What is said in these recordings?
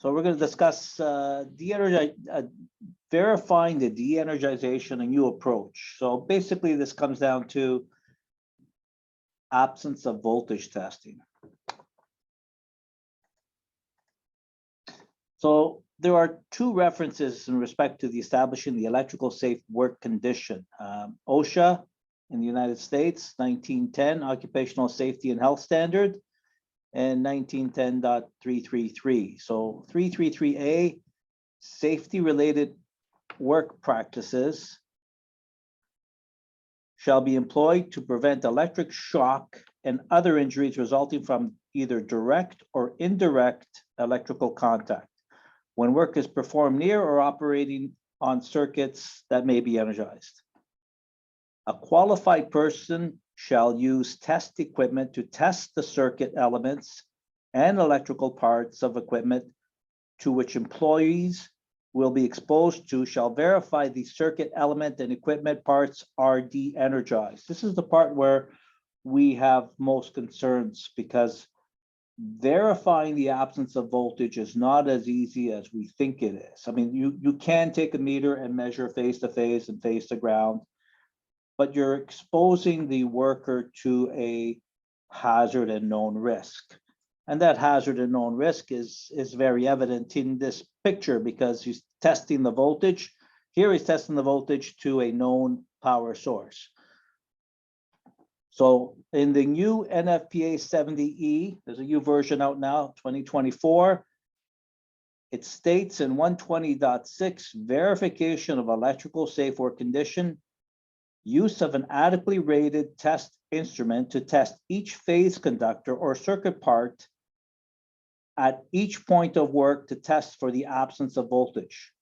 So we're going to discuss verifying the de-energization, a new approach. So basically this comes down to absence of voltage testing. So there are two references in respect to the establishing the electrical safe work condition. OSHA in the United States, 1910 Occupational Safety and Health Standard, and 1910.333. So 333A, safety-related work practices shall be employed to prevent electric shock and other injuries resulting from either direct or indirect electrical contact when work is performed near or operating on circuits that may be energized. A qualified person shall use test equipment to test the circuit elements and electrical parts of equipment to which employees will be exposed to shall verify the circuit element and equipment parts are de-energized. This is the part where we have most concerns because verifying the absence of voltage is not as easy as we think it is. I mean, you can take a meter and measure phase to phase and phase to ground, but you're exposing the worker to a hazard and known risk. And that hazard and known risk is very evident in this picture because he's testing the voltage. Here he's testing the voltage to a known power source. So in the new NFPA 70E, there's a new version out now, 2024. It states in 120.6, verification of electrical safe work condition, use of an adequately rated test instrument to test each phase conductor or circuit part at each point of work to test for the absence of voltage.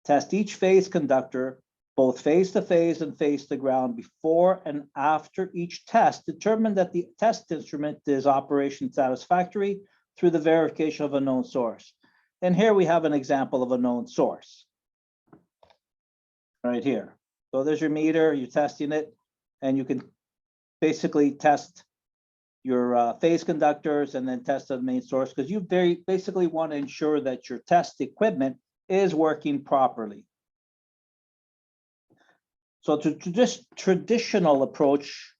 Test each phase conductor, both phase to phase and phase to ground, before and after each test. Determine that the test instrument is operation satisfactory through the verification of a known source. And here we have an example of a known source right here. So there's your meter, you're testing it, and you can basically test your phase conductors and then test the main source because you basically want to ensure that your test equipment is working properly. So this traditional approach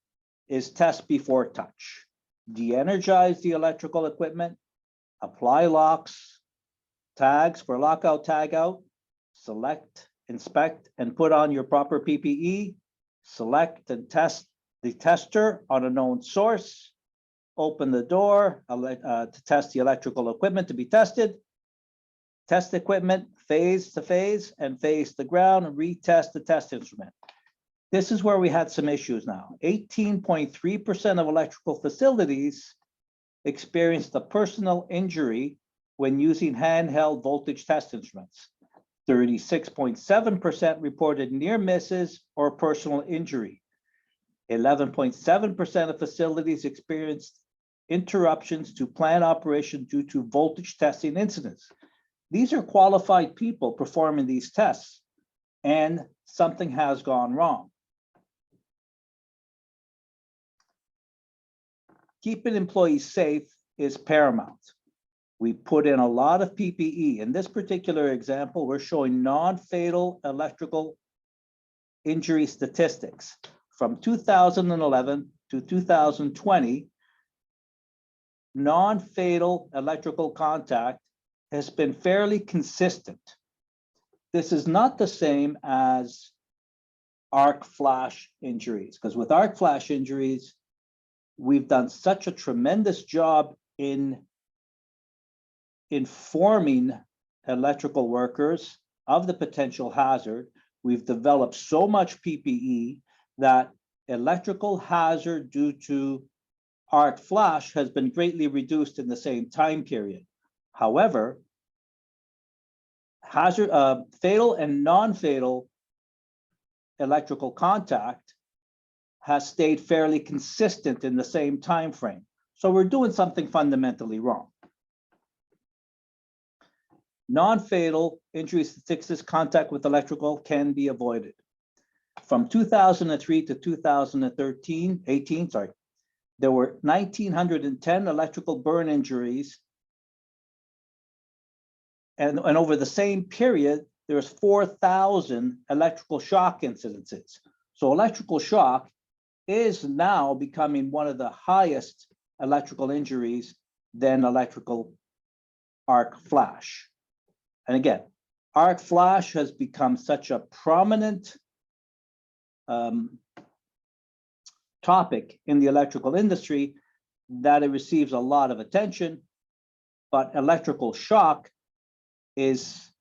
is test before touch. De-energize the electrical equipment, apply locks, tags for lockout, tagout, select, inspect, and put on your proper PPE, select and test the tester on a known source, open the door to test the electrical equipment to be tested, test equipment phase to phase and phase to ground, and retest the test instrument. This is where we had some issues now. 18.3% of electrical facilities experienced a personal injury when using handheld voltage test instruments. 36.7% reported near misses or personal injury. 11.7% of facilities experienced interruptions to plant operation due to voltage testing incidents. These are qualified people performing these tests, and something has gone wrong. Keeping employees safe is paramount. We put in a lot of PPE. In this particular example, we're showing non-fatal electrical injury statistics. From 2011 to 2020, non-fatal electrical contact has been fairly consistent. This is not the same as arc flash injuries, because with arc flash injuries, we've done such a tremendous job in informing electrical workers of the potential hazard. We've developed so much PPE that electrical hazard due to arc flash has been greatly reduced in the same time period. However, fatal and non-fatal electrical contact has stayed fairly consistent in the same time frame. So we're doing something fundamentally wrong. Non-fatal injury statistics contact with electrical can be avoided. From 2003 to 2018, there were 1,910 electrical burn injuries and over the same period, there's 4,000 electrical shock incidences. So electrical shock is now becoming one of the highest electrical injuries than electrical arc flash. And again, arc flash has become such a prominent topic in the electrical industry that it receives a lot of attention, but electrical shock is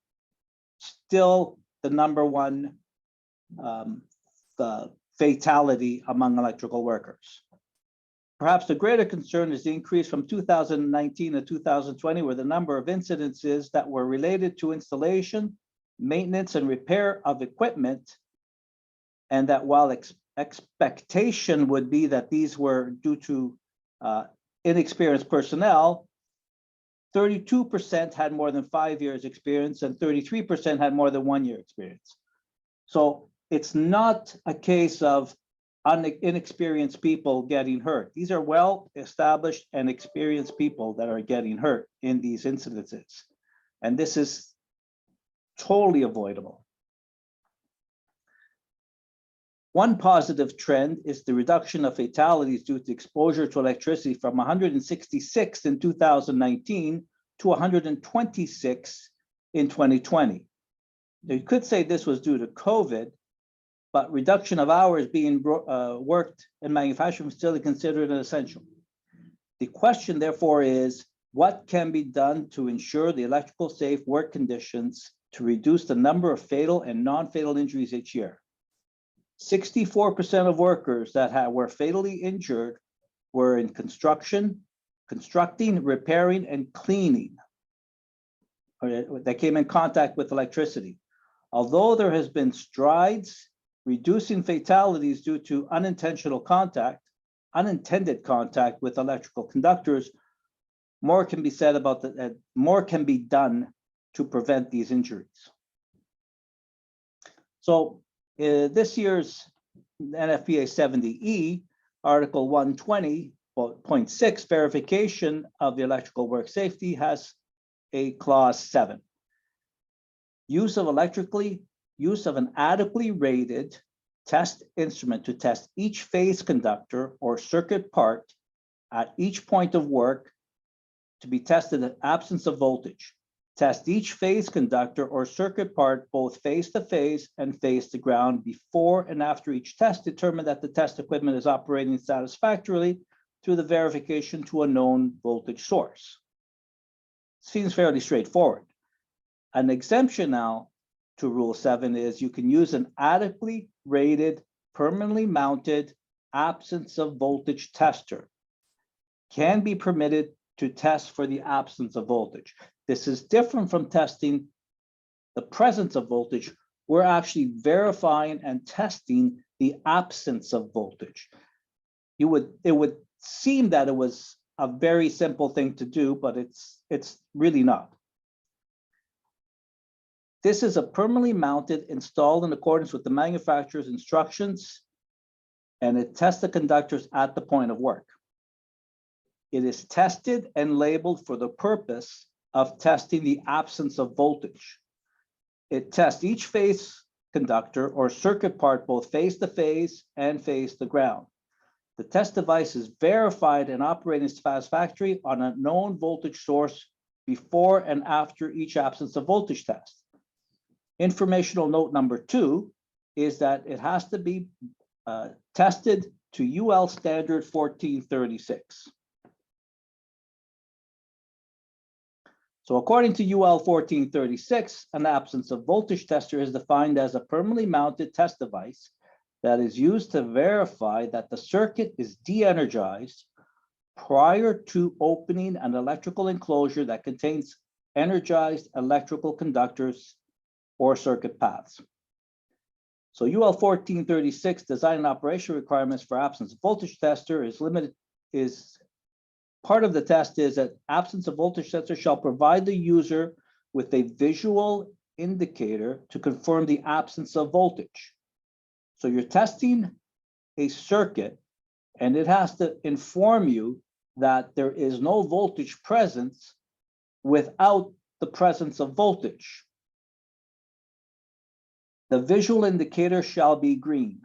still the number one the fatality among electrical workers. Perhaps the greater concern is the increase from 2019 to 2020, where the number of incidences that were related to installation, maintenance, and repair of equipment, and that while expectation would be that these were due to inexperienced personnel, 32% had more than 5 years experience and 33% had more than 1 year experience. So it's not a case of inexperienced people getting hurt. These are well-established and experienced people that are getting hurt in these incidences. And this is totally avoidable. One positive trend is the reduction of fatalities due to exposure to electricity from 166 in 2019 to 126 in 2020. Now, you could say this was due to COVID, but reduction of hours being worked in manufacturing is still considered an essential. The question, therefore, is what can be done to ensure the electrical safe work conditions to reduce the number of fatal and non-fatal injuries each year? 64% of workers that were fatally injured were in constructing, repairing, and cleaning that came in contact with electricity. Although there has been strides reducing fatalities due to unintended contact with electrical conductors, more can be said about that. More can be done to prevent these injuries. So this year's NFPA 70E, Article 120.6, verification of the electrical work safety, has a clause 7. Use of an adequately rated test instrument to test each phase conductor or circuit part at each point of work to be tested in absence of voltage. Test each phase conductor or circuit part both face to phase and face to ground before and after each test. Determine that the test equipment is operating satisfactorily through the verification to a known voltage source. Seems fairly straightforward. An exemption now to Rule 7 is you can use an adequately rated, permanently mounted absence of voltage tester. Can be permitted to test for the absence of voltage. This is different from testing the presence of voltage. We're actually verifying and testing the absence of voltage. It would seem that it was a very simple thing to do, but it's really not. This is a permanently mounted, installed in accordance with the manufacturer's instructions, and it tests the conductors at the point of work. It is tested and labeled for the purpose of testing the absence of voltage. It tests each phase conductor or circuit part both face to phase and face to ground. The test device is verified and operating satisfactory on a known voltage source before and after each absence of voltage test. Informational note number 2 is that it has to be tested to UL standard 1436. So according to UL 1436, an absence of voltage tester is defined as a permanently mounted test device that is used to verify that the circuit is de-energized prior to opening an electrical enclosure that contains energized electrical conductors or circuit paths. So UL 1436 design and operation requirements for absence of voltage tester is part of the test is that absence of voltage tester shall provide the user with a visual indicator to confirm the absence of voltage. So you're testing a circuit and it has to inform you that there is no voltage presence without the presence of voltage. The visual indicator shall be green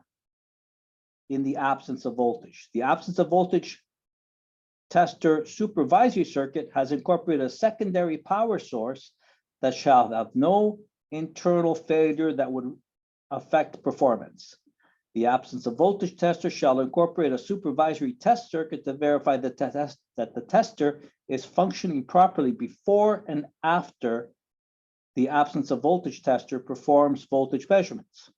in the absence of voltage. The absence of voltage tester supervisory circuit has incorporated a secondary power source that shall have no internal failure that would affect performance. The absence of voltage tester shall incorporate a supervisory test circuit to verify that the tester is functioning properly before and after the absence of voltage tester performs voltage measurements.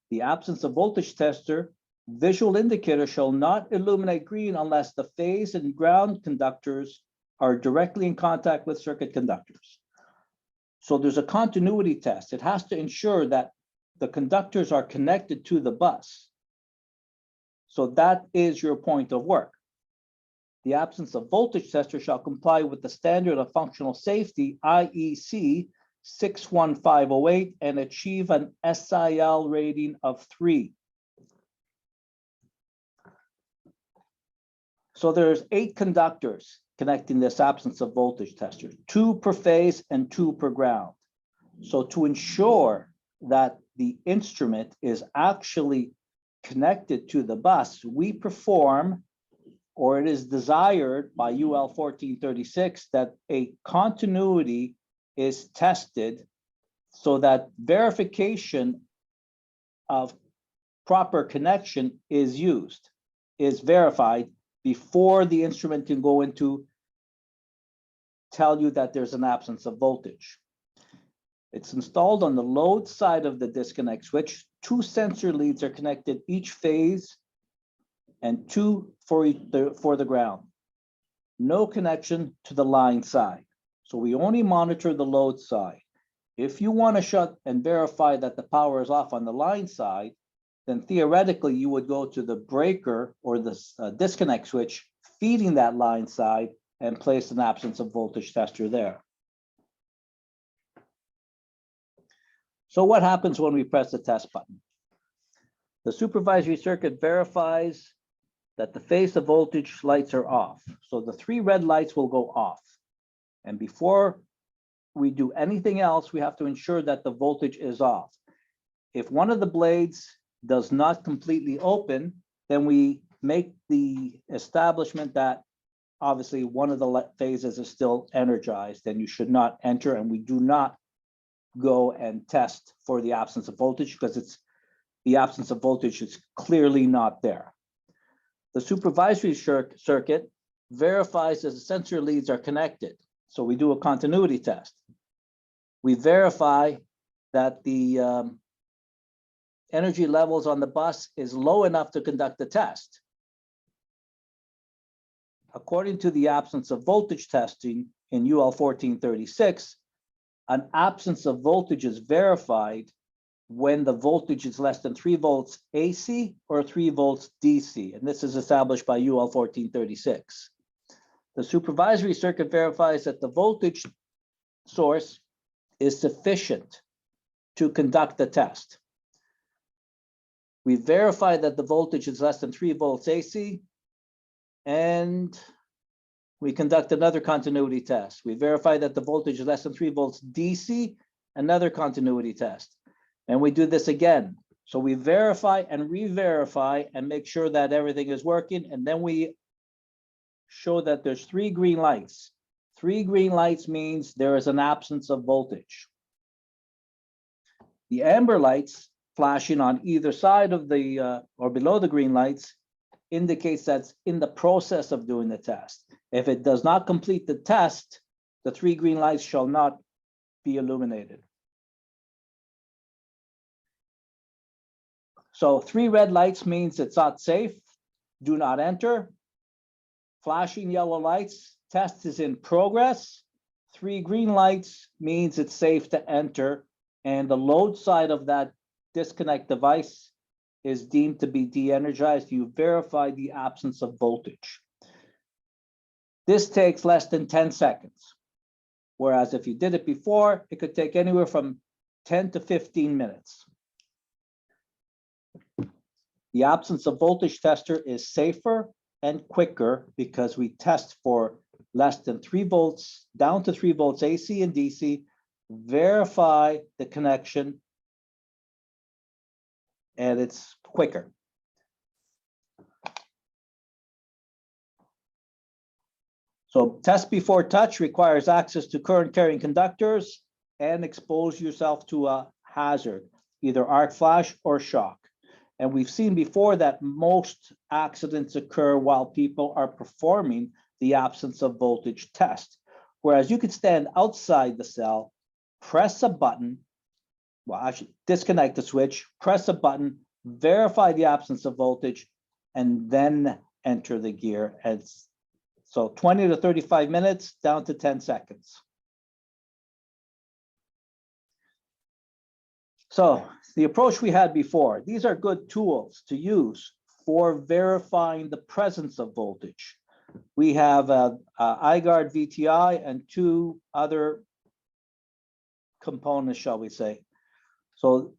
The absence of voltage tester visual indicator shall not illuminate green unless the phase and ground conductors are directly in contact with circuit conductors. So there's a continuity test. It has to ensure that the conductors are connected to the bus. So that is your point of work. The absence of voltage tester shall comply with the standard of functional safety, IEC 61508, and achieve an SIL rating of 3. So there's 8 conductors connecting this absence of voltage tester, 2 per phase and 2 per ground. So to ensure that the instrument is actually connected to the bus, we perform, or it is desired by UL 1436, that a continuity is tested so that verification of proper connection is verified before the instrument can go into tell you that there's an absence of voltage. It's installed on the load side of the disconnect switch. 2 sensor leads are connected each phase and 2 for the ground. No connection to the line side. So we only monitor the load side. If you want to shut and verify that the power is off on the line side, then theoretically you would go to the breaker or the disconnect switch feeding that line side and place an absence of voltage tester there. So what happens when we press the test button? The supervisory circuit verifies that the phase of voltage lights are off. So the 3 red lights will go off. And before we do anything else, we have to ensure that the voltage is off. If one of the blades does not completely open, then we make the establishment that obviously one of the phases is still energized and you should not enter, and we do not go and test for the absence of voltage because it's the absence of voltage is clearly not there. The supervisory circuit verifies that the sensor leads are connected. So we do a continuity test. We verify that the energy levels on the bus is low enough to conduct the test. According to the absence of voltage testing in UL 1436, an absence of voltage is verified when the voltage is less than 3 volts AC or 3 volts DC, and this is established by UL 1436. The supervisory circuit verifies that the voltage source is sufficient to conduct the test. We verify that the voltage is less than 3 volts AC, and we conduct another continuity test. We verify that the voltage is less than 3 volts DC, another continuity test. And we do this again. So we verify and re-verify and make sure that everything is working. And then we show that there's 3 green lights. 3 green lights means there is an absence of voltage. The amber lights flashing on either side of the or below the green lights indicates that's in the process of doing the test. If it does not complete the test, the 3 green lights shall not be illuminated. So 3 red lights means it's not safe, do not enter. Flashing yellow lights, test is in progress. 3 green lights means it's safe to enter, and the load side of that disconnect device is deemed to be de-energized. You verify the absence of voltage. This takes less than 10 seconds, whereas if you did it before, it could take anywhere from 10 to 15 minutes. The absence of voltage tester is safer and quicker because we test for less than 3 volts, down to 3 volts AC and DC, verify the connection, and it's quicker. So test before touch requires access to current carrying conductors and expose yourself to a hazard, either arc flash or shock. And we've seen before that most accidents occur while people are performing the absence of voltage test. Whereas you could stand outside the cell, press a button, well, actually disconnect the switch, press a button, verify the absence of voltage, and then enter the gear. And so 20 to 35 minutes down to 10 seconds. So the approach we had before, these are good tools to use for verifying the presence of voltage. We have a I-Gard VTI and 2 other components, shall we say. So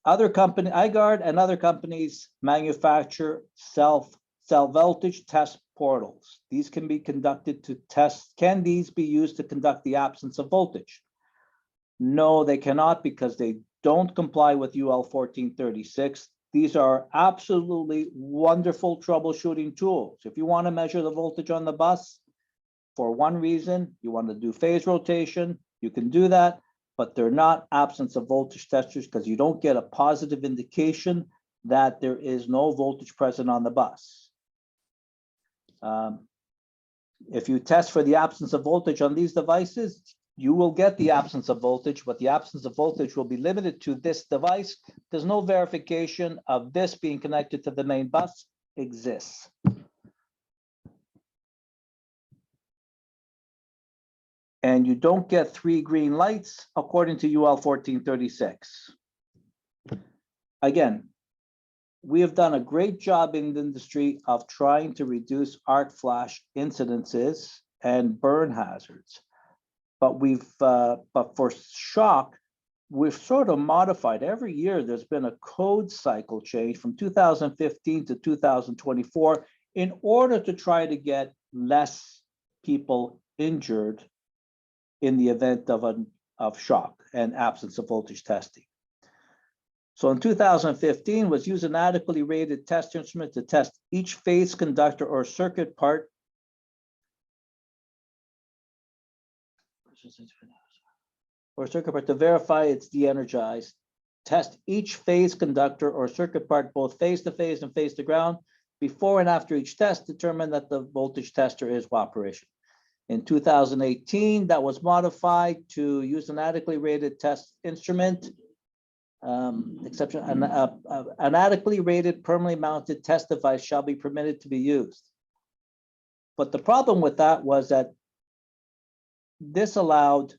I-Gard and other companies manufacture cell voltage test portals. These can be conducted to test, can these be used to conduct the absence of voltage? No, they cannot, because they don't comply with UL 1436. These are absolutely wonderful troubleshooting tools. If you want to measure the voltage on the bus for one reason, you want to do phase rotation, you can do that, but they're not absence of voltage testers because you don't get a positive indication that there is no voltage present on the bus. If you test for the absence of voltage on these devices, you will get the absence of voltage, but the absence of voltage will be limited to this device. There's no verification of this being connected to the main bus exists. And you don't get 3 green lights according to UL 1436. Again, we have done a great job in the industry of trying to reduce arc flash incidences and burn hazards. But but for shock, we've sort of modified. Every year there's been a code cycle change from 2015 to 2024 in order to try to get less people injured in the event of shock and absence of voltage testing. So in 2015 was use an adequately rated test instrument to test each phase conductor or circuit part to verify it's de-energized. Test each phase conductor or circuit part both phase to phase and phase to ground. Before and after each test, determine that the voltage tester is operation. In 2018, that was modified to use an adequately rated test instrument. An adequately rated permanently mounted test device shall be permitted to be used. But the problem with that was that this allowed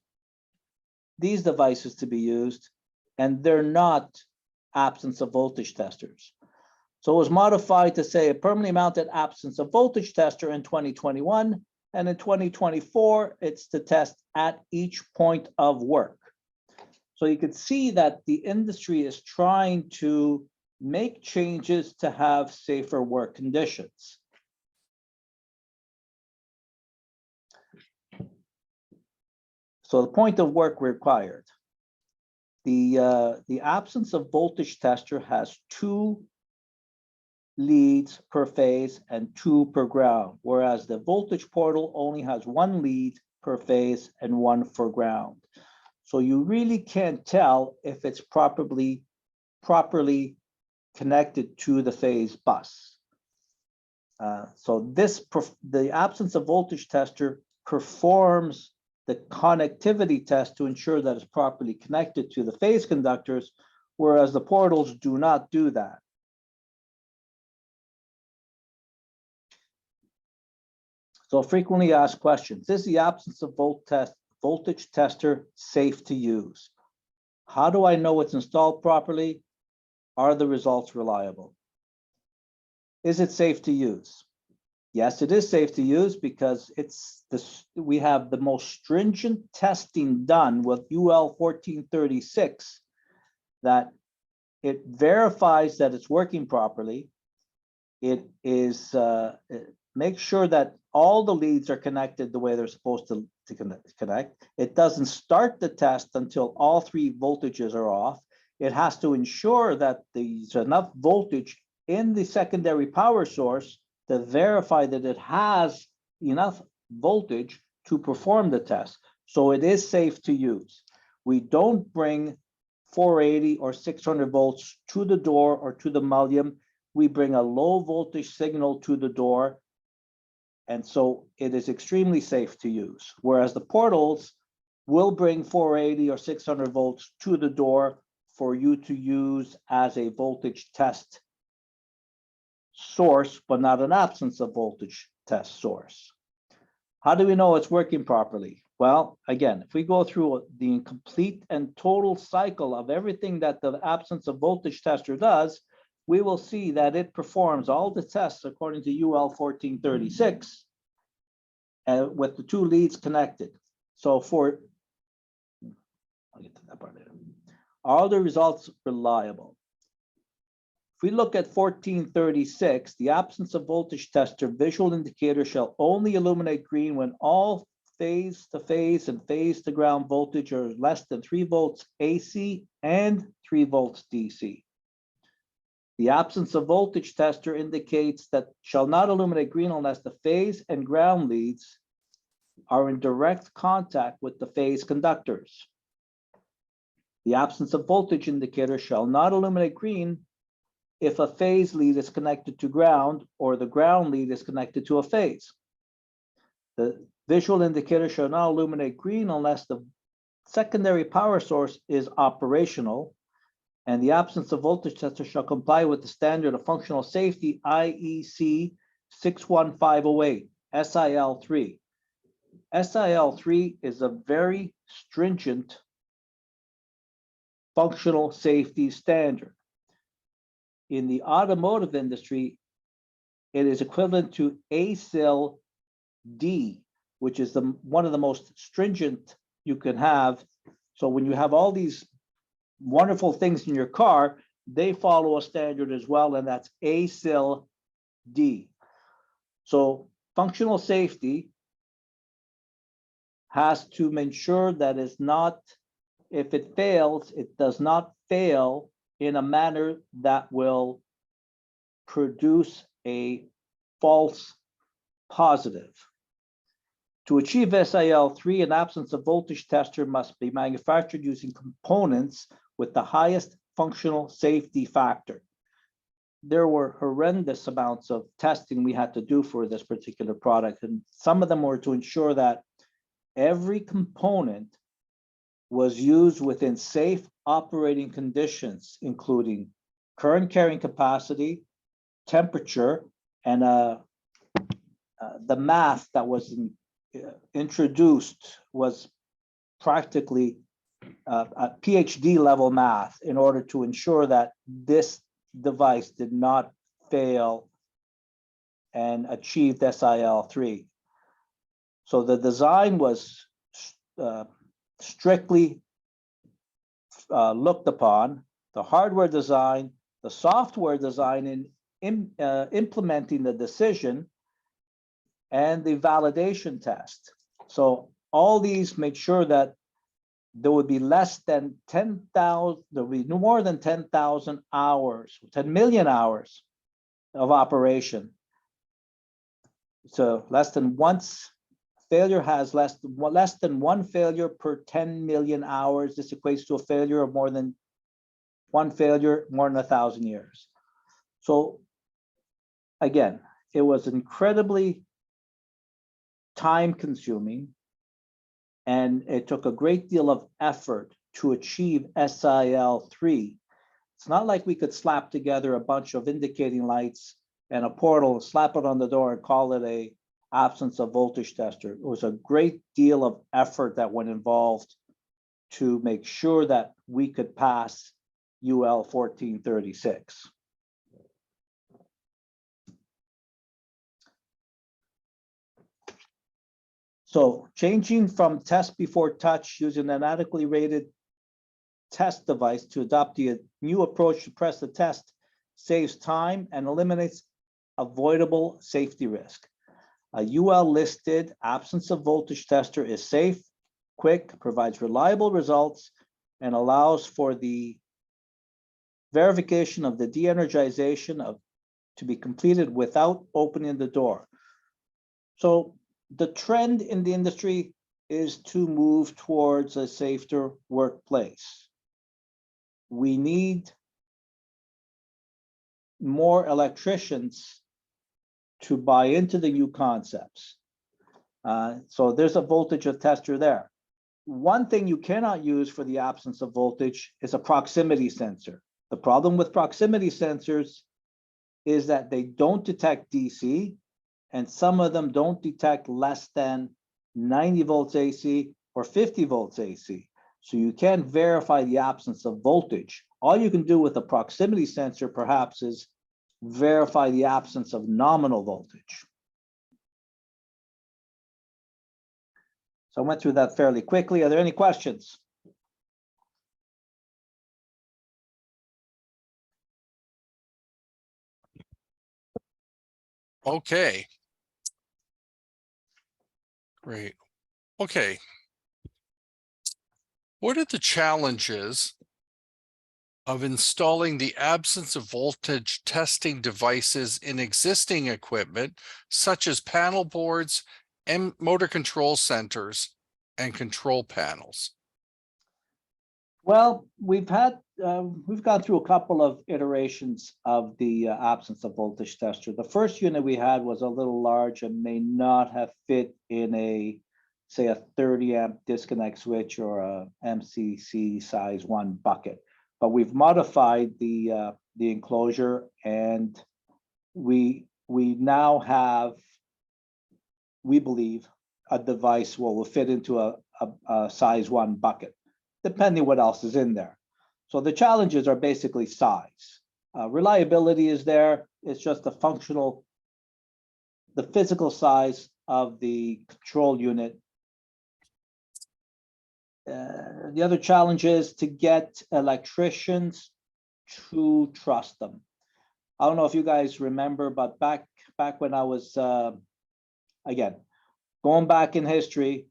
these devices to be used, and they're not absence of voltage testers. So it was modified to say a permanently mounted absence of voltage tester in 2021, and in 2024, it's to test at each point of work. So you could see that the industry is trying to make changes to have safer work conditions. So the point of work required. The absence of voltage tester has 2 leads per phase and 2 per ground, whereas the voltage portal only has 1 lead per phase and 1 for ground. So you really can't tell if it's properly connected to the phase bus. So the absence of voltage tester performs the connectivity test to ensure that it's properly connected to the phase conductors, whereas the portals do not do that. So frequently asked questions: is the absence of voltage tester safe to use? How do I know it's installed properly? Are the results reliable? Is it safe to use? Yes, it is safe to use because we have the most stringent testing done with UL 1436 that it verifies that it's working properly. It is make sure that all the leads are connected the way they're supposed to connect. It doesn't start the test until all three voltages are off. It has to ensure that there's enough voltage in the secondary power source to verify that it has enough voltage to perform the test. So it is safe to use. We don't bring 480 or 600 volts to the door or to the mullion. We bring a low voltage signal to the door. And so it is extremely safe to use. Whereas the portals will bring 480 or 600 volts to the door for you to use as a voltage test source, but not an absence of voltage test source. How do we know it's working properly? Well, again, if we go through the complete and total cycle of everything that the absence of voltage tester does, we will see that it performs all the tests according to UL 1436 with the two leads connected. So I'll get to that part later. Are the results reliable? If we look at 1436, the absence of voltage tester visual indicator shall only illuminate green when all phase to phase and phase to ground voltage are less than 3 volts AC and 3 volts DC. The absence of voltage tester indicates that shall not illuminate green unless the phase and ground leads are in direct contact with the phase conductors. The absence of voltage indicator shall not illuminate green if a phase lead is connected to ground or the ground lead is connected to a phase. The visual indicator shall not illuminate green unless the secondary power source is operational, and the absence of voltage tester shall comply with the standard of functional safety IEC 61508, SIL3. SIL3 is a very stringent functional safety standard. In the automotive industry, it is equivalent to ASIL D, which is one of the most stringent you can have. So when you have all these wonderful things in your car, they follow a standard as well, and that's ASIL D. So functional safety has to make sure that it's not, if it fails, it does not fail in a manner that will produce a false positive. To achieve SIL3, an absence of voltage tester must be manufactured using components with the highest functional safety factor. There were horrendous amounts of testing we had to do for this particular product, and some of them were to ensure that every component was used within safe operating conditions, including current carrying capacity, temperature, and the math that was introduced was practically a PhD level math in order to ensure that this device did not fail and achieved SIL3. So the design was strictly looked upon, the hardware design, the software design in implementing the decision, and the validation test. So all these make sure that there would be less than 10,000, there would be more than 10,000 hours, 10 million hours of operation. So less than once. Failure has less than one failure per 10 million hours. This equates to a failure of more than one failure, more than 1,000 years. So again, it was incredibly time consuming, and it took a great deal of effort to achieve SIL3. It's not like we could slap together a bunch of indicating lights and a portal, slap it on the door and call it a absence of voltage tester. It was a great deal of effort that went involved to make sure that we could pass UL 1436. So changing from test before touch using an adequately rated test device to adopt the new approach to press the test saves time and eliminates avoidable safety risk. A UL listed absence of voltage tester is safe, quick, provides reliable results, and allows for the verification of the de-energization to be completed without opening the door. So the trend in the industry is to move towards a safer workplace. We need more electricians to buy into the new concepts. So there's a voltage tester there. One thing you cannot use for the absence of voltage is a proximity sensor. The problem with proximity sensors is that they don't detect DC, and some of them don't detect less than 90 volts AC or 50 volts AC. So you can't verify the absence of voltage. All you can do with a proximity sensor perhaps is verify the absence of nominal voltage. So I went through that fairly quickly. Are there any questions? Okay. Great. Okay. What are the challenges of installing the absence of voltage testing devices in existing equipment, such as panel boards and motor control centers and control panels? Well, we've gone through a couple of iterations of the absence of voltage tester. The first unit we had was a little large and may not have fit in a, say, a 30 amp disconnect switch or a MCC size 1 bucket. But we've modified the enclosure, and we now have, we believe, a device will fit into a size 1 bucket, depending what else is in there. So the challenges are basically size. Reliability is there. It's just the physical size of the control unit. The other challenge is to get electricians to trust them. I don't know if you guys remember, but back when I was, again, going back in history,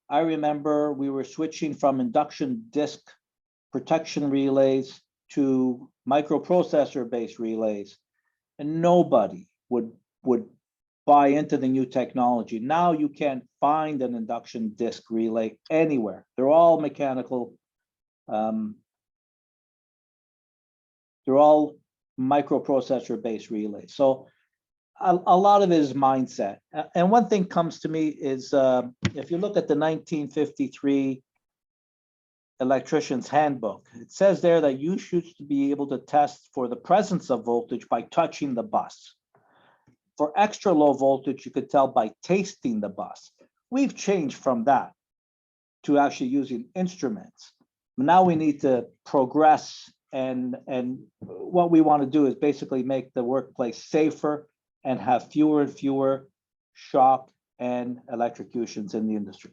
I remember we were switching from induction disk protection relays to microprocessor-based relays, and nobody would buy into the new technology. Now you can't find an induction disk relay anywhere. They're all mechanical. They're all microprocessor-based relays. So a lot of it is mindset. And one thing comes to me is if you look at the 1953 electrician's handbook, it says there that you should be able to test for the presence of voltage by touching the bus. For extra low voltage, you could tell by tasting the bus. We've changed from that to actually using instruments. Now we need to progress, and what we want to do is basically make the workplace safer and have fewer and fewer shock and electrocutions in the industry.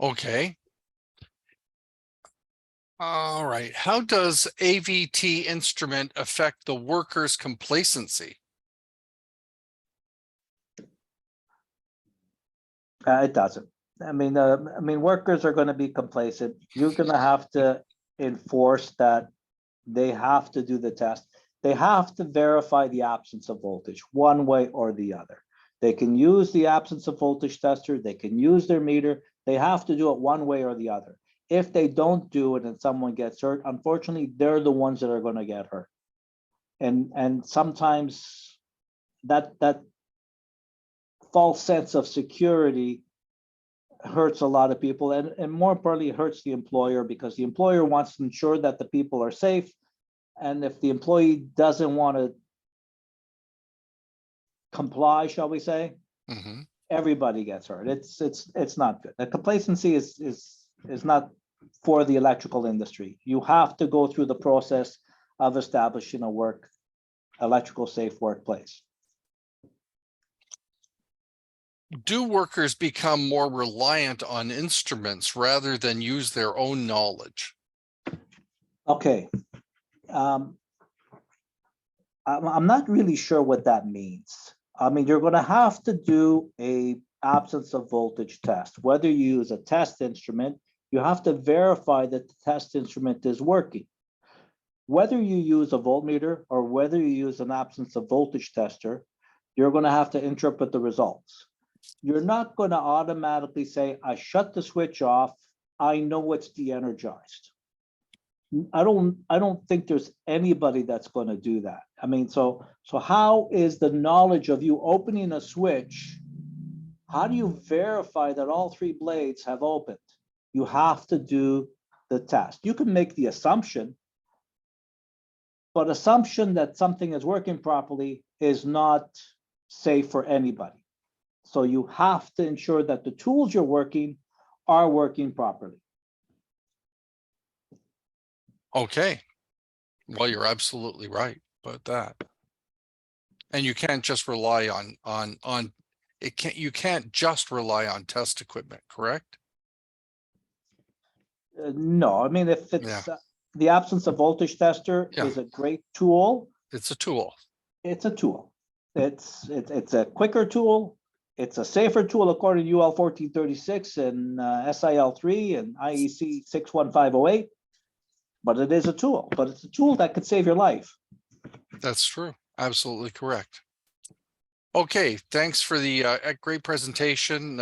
Okay. All right. How does AVT instrument affect the worker's complacency? It doesn't. I mean, workers are going to be complacent. You're going to have to enforce that they have to do the test. They have to verify the absence of voltage one way or the other. They can use the absence of voltage tester. They can use their meter. They have to do it one way or the other. If they don't do it and someone gets hurt, unfortunately, they're the ones that are going to get hurt. And sometimes that false sense of security hurts a lot of people, and more importantly, it hurts the employer, because the employer wants to ensure that the people are safe. And if the employee doesn't want to comply, shall we say, everybody gets hurt. It's not good. The complacency is not for the electrical industry. You have to go through the process of establishing a electrical safe workplace. Do workers become more reliant on instruments rather than use their own knowledge? Okay. I'm not really sure what that means. I mean, you're gonna have to do a absence of voltage test. Whether you use a test instrument, you have to verify that the test instrument is working. Whether you use a voltmeter or whether you use an absence of voltage tester, you're gonna have to interpret the results. You're not gonna automatically say, I shut the switch off, I know it's de-energized. I don't think there's anybody that's going to do that. I mean, so how is the knowledge of you opening a switch? How do you verify that all three blades have opened? You have to do the test. You can make the assumption, but assumption that something is working properly is not safe for anybody. So you have to ensure that the tools you're working are working properly. Okay. Well, you're absolutely right about that. And you can't just rely on it. You can't just rely on test equipment, correct? No, I mean, if it's the absence of voltage tester Yeah. is a great tool. It's a tool. It's a tool. It's a quicker tool. It's a safer tool according to UL 1436 and SIL 3 and IEC 61508. But it is a tool. But it's a tool that could save your life. That's true. Absolutely correct. Okay, thanks for the great presentation.